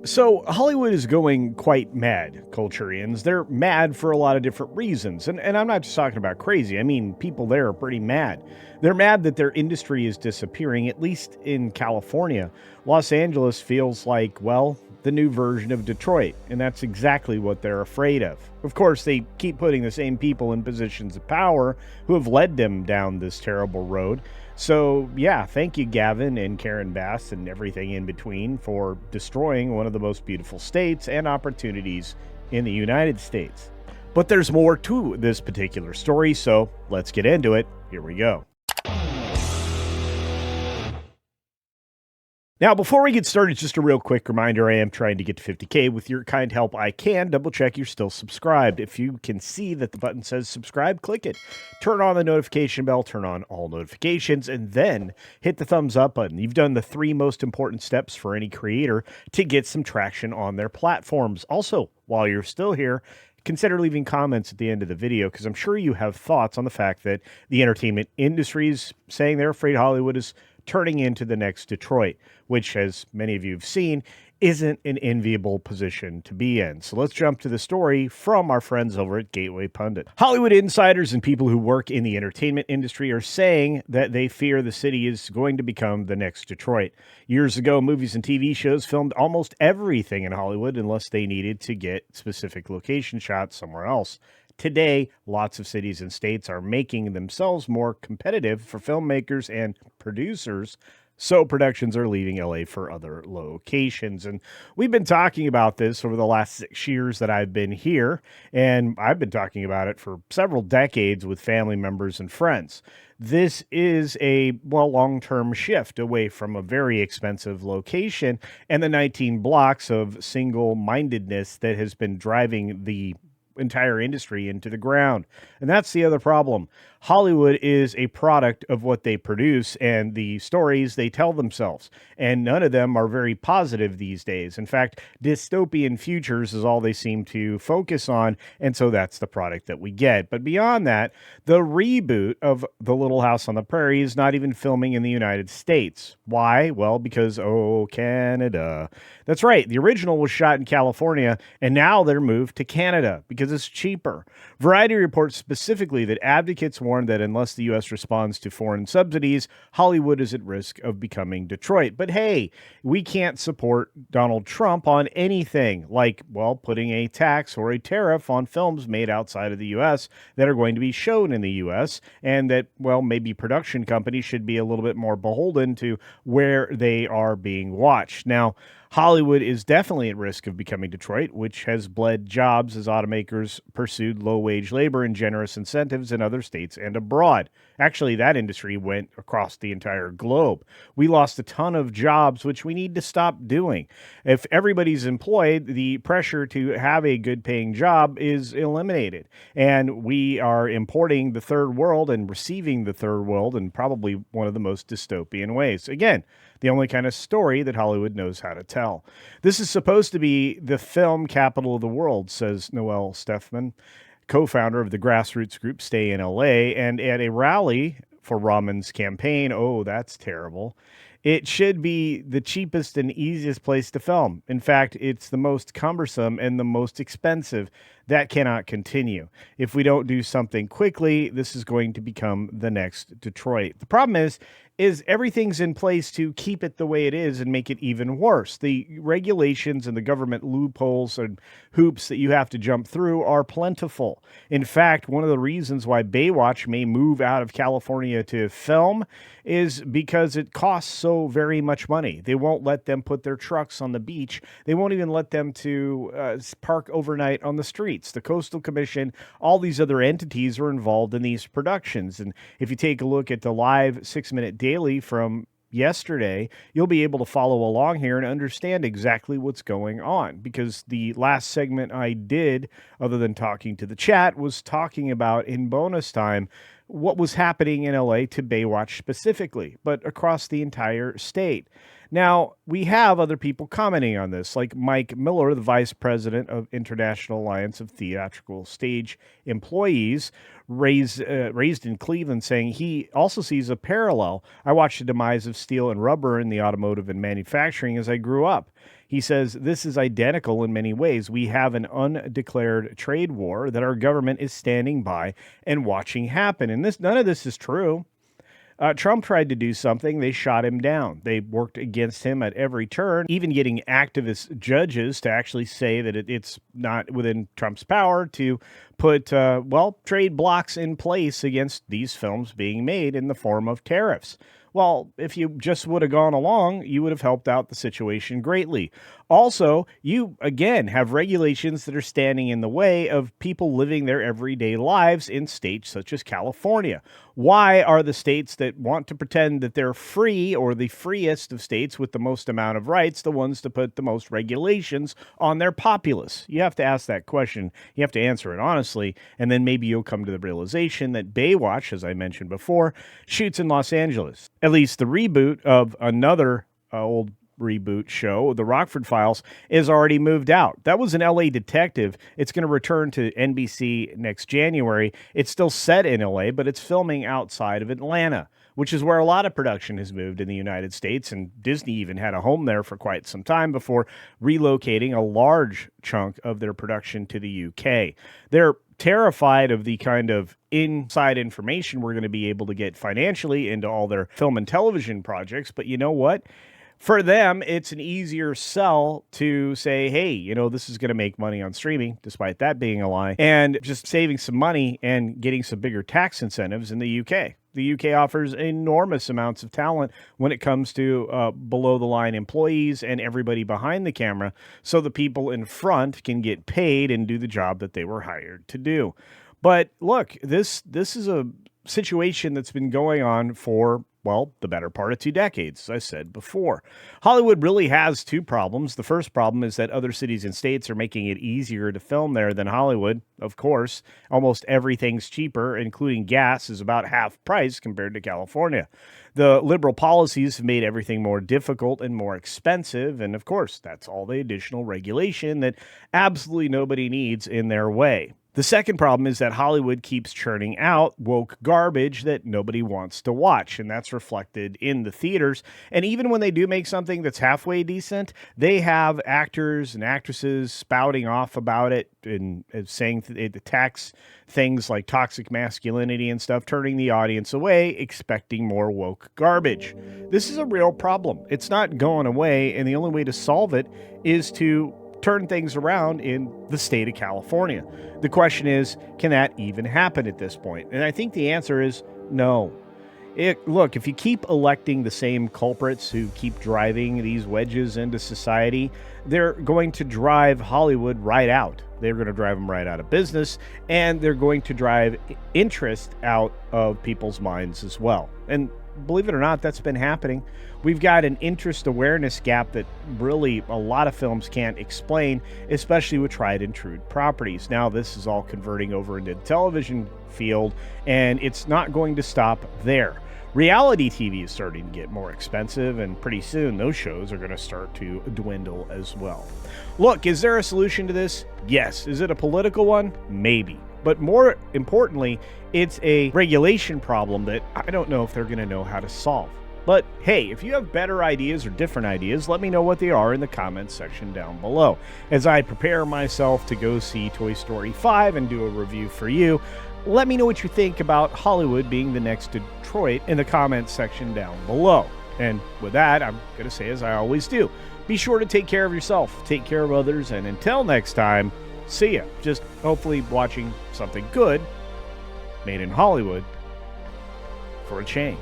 So, Hollywood is going quite mad, Culturians. They're mad for a lot of different reasons. And I'm not just talking about crazy. I mean, people there are pretty mad. They're mad that their industry is disappearing, at least in California. Los Angeles feels like, well, the new version of Detroit. And that's exactly what they're afraid of. Of course, they keep putting the same people in positions of power who have led them down this terrible road. So, yeah, thank you, Gavin and Karen Bass and everything in between for destroying one of the most beautiful states and opportunities in the United States. But there's more to this particular story, so let's get into it. Here we go. Now, before we get started, just a real quick reminder, I am trying to get to 50K. With your kind help, I can double check you're still subscribed. If you can see that the button says subscribe, click it. Turn on the notification bell, turn on all notifications, and then hit the thumbs up button. You've done the 3 most important steps for any creator to get some traction on their platforms. Also, while you're still here, consider leaving comments at the end of the video because I'm sure you have thoughts on the fact that the entertainment industry is saying they're afraid Hollywood is turning into the next Detroit, which, as many of you have seen, isn't an enviable position to be in. So let's jump to the story from our friends over at Gateway Pundit. Hollywood insiders and people who work in the entertainment industry are saying that they fear the city is going to become the next Detroit. Years ago, movies and TV shows filmed almost everything in Hollywood unless they needed to get specific location shots somewhere else. Today, lots of cities and states are making themselves more competitive for filmmakers and producers, so productions are leaving LA for other locations. And we've been talking about this over the last 6 years that I've been here, and I've been talking about it for several decades with family members and friends. This is a, well, long-term shift away from a very expensive location and the 19 blocks of single-mindedness that has been driving the entire industry into the ground. And that's the other problem. Hollywood is a product of what they produce and the stories they tell themselves. And none of them are very positive these days. In fact, dystopian futures is all they seem to focus on. And so that's the product that we get. But beyond that, the reboot of The Little House on the Prairie is not even filming in the United States. Why? Well, because, oh, Canada. That's right. The original was shot in California, and now they're moved to Canada because it's cheaper. Variety reports specifically that advocates warn that unless the U.S. responds to foreign subsidies, Hollywood is at risk of becoming Detroit. But hey, we can't support Donald Trump on anything like, well, putting a tax or a tariff on films made outside of the U.S. that are going to be shown in the U.S. and that, well, maybe production companies should be a little bit more beholden to where they are being watched. Now, Hollywood is definitely at risk of becoming Detroit, which has bled jobs as automakers pursued low-wage labor and generous incentives in other states and abroad. Actually, that industry went across the entire globe. We lost a ton of jobs, which we need to stop doing. If everybody's employed, the pressure to have a good-paying job is eliminated. And we are importing the third world and receiving the third world in probably one of the most dystopian ways. Again, the only kind of story that Hollywood knows how to tell. This is supposed to be the film capital of the world, says Noel Stefman, co-founder of the grassroots group Stay in LA, and at a rally for Rahman's campaign, oh, that's terrible, it should be the cheapest and easiest place to film. In fact, it's the most cumbersome and the most expensive. That cannot continue. If we don't do something quickly, this is going to become the next Detroit. The problem is everything's in place to keep it the way it is and make it even worse. The regulations and the government loopholes and hoops that you have to jump through are plentiful. In fact, one of the reasons why Baywatch may move out of California to film is because it costs so very much money. They won't let them put their trucks on the beach. They won't even let them to park overnight on the streets. The Coastal Commission, all these other entities are involved in these productions. And if you take a look at the live 6-minute daily from yesterday, you'll be able to follow along here and understand exactly what's going on, because the last segment I did, other than talking to the chat, was talking about in bonus time what was happening in LA to Baywatch specifically, but across the entire state. Now, we have other people commenting on this, like Mike Miller, the vice president of International Alliance of Theatrical Stage Employees, raised in Cleveland, saying he also sees a parallel. I watched the demise of steel and rubber in the automotive and manufacturing as I grew up. He says this is identical in many ways. We have an undeclared trade war that our government is standing by and watching happen. And none of this is true. Trump tried to do something. They shot him down. They worked against him at every turn, even getting activist judges to actually say that it's not within Trump's power to put, trade blocks in place against these films being made in the form of tariffs. Well, if you just would have gone along, you would have helped out the situation greatly. Also, you, again, have regulations that are standing in the way of people living their everyday lives in states such as California. Why are the states that want to pretend that they're free, or the freest of states with the most amount of rights, the ones to put the most regulations on their populace? You have to ask that question. You have to answer it honestly, and then maybe you'll come to the realization that Baywatch, as I mentioned before, shoots in Los Angeles. At least the reboot of another old reboot show, The Rockford Files, is already moved out. That was an LA detective. It's going to return to NBC next January. It's still set in LA, but it's filming outside of Atlanta, which is where a lot of production has moved in the United States, and Disney even had a home there for quite some time before relocating a large chunk of their production to the UK. They're terrified of the kind of inside information we're going to be able to get financially into all their film and television projects, but you know what? For them, it's an easier sell to say, hey, this is going to make money on streaming, despite that being a lie, and just saving some money and getting some bigger tax incentives in the UK. The UK offers enormous amounts of talent when it comes to below-the-line employees and everybody behind the camera, so the people in front can get paid and do the job that they were hired to do. But look, this is a situation that's been going on for the better part of 2 decades, as I said before. Hollywood really has two problems. The first problem is that other cities and states are making it easier to film there than Hollywood. Of course, almost everything's cheaper, including gas is about half price compared to California. The liberal policies have made everything more difficult and more expensive, and of course, that's all the additional regulation that absolutely nobody needs in their way. The second problem is that Hollywood keeps churning out woke garbage that nobody wants to watch, and that's reflected in the theaters. And even when they do make something that's halfway decent, they have actors and actresses spouting off about it and saying it attacks things like toxic masculinity and stuff, turning the audience away, expecting more woke garbage. This is a real problem. It's not going away, and the only way to solve it is to turn things around in the state of California. The question is, can that even happen at this point? And I think the answer is no. Look, if you keep electing the same culprits who keep driving these wedges into society, they're going to drive Hollywood right out. They're going to drive them right out of business, and they're going to drive interest out of people's minds as well. And believe it or not, that's been happening. We've got an interest awareness gap that really a lot of films can't explain, especially with tried and true properties. Now, this is all converting over into the television field, and it's not going to stop there. Reality TV is starting to get more expensive, and pretty soon those shows are going to start to dwindle as well. Look, is there a solution to this? Yes. Is it a political one? Maybe. But more importantly, it's a regulation problem that I don't know if they're going to know how to solve. But hey, if you have better ideas or different ideas, let me know what they are in the comments section down below. As I prepare myself to go see Toy Story 5 and do a review for you, let me know what you think about Hollywood being the next Detroit in the comments section down below. And with that, I'm going to say as I always do, be sure to take care of yourself, take care of others, and until next time, see ya. Just hopefully watching something good made in Hollywood for a change.